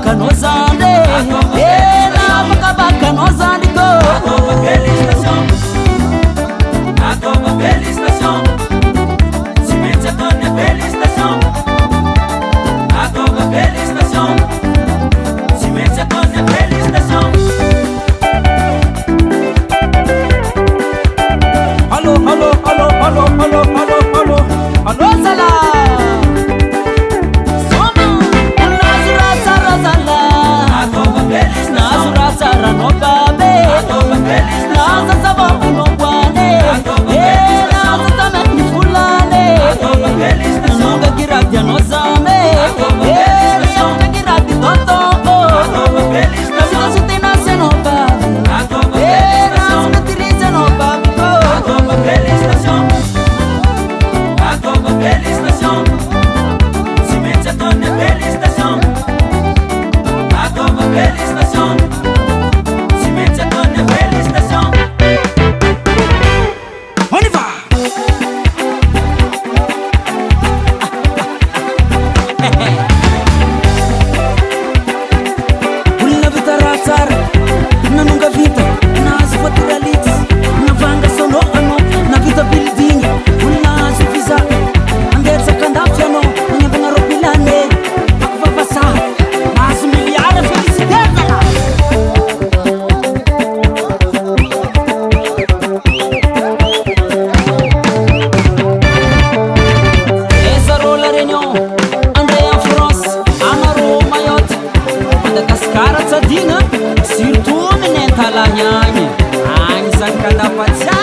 bakano zande ena afaka bakano zande ko Félicitations, si métier donne félicitations. Félicitations, si métier donne félicitations. Allo, allo, allo, allo, allo, allo, allo, allo, zala. Soma, nazura zara zala. Nazura zara no babe. Naza zaba no guane. Naza zame ni fulane. Nunga kiradia no zame. Nunga kiradia toto. Nunga sutina se no babe. Nunga tiriza no babe. Félicitations, félicitations, si métier donne félicitations. Félicitations, si métier donne félicitations. On y va. Una vita razzar, na nunca vita, na sfaturaliti, na vanga sono ano, na vita building, una sufisa, andezza candafiano, na banga ropilane, akva passa, mas miliare felicidade lá. Essa rola réunion, andrei en France, Amaro Mayotte, Madagascar tsadina, surtout amin'ny antalagna agny, agny zany kalafatsy.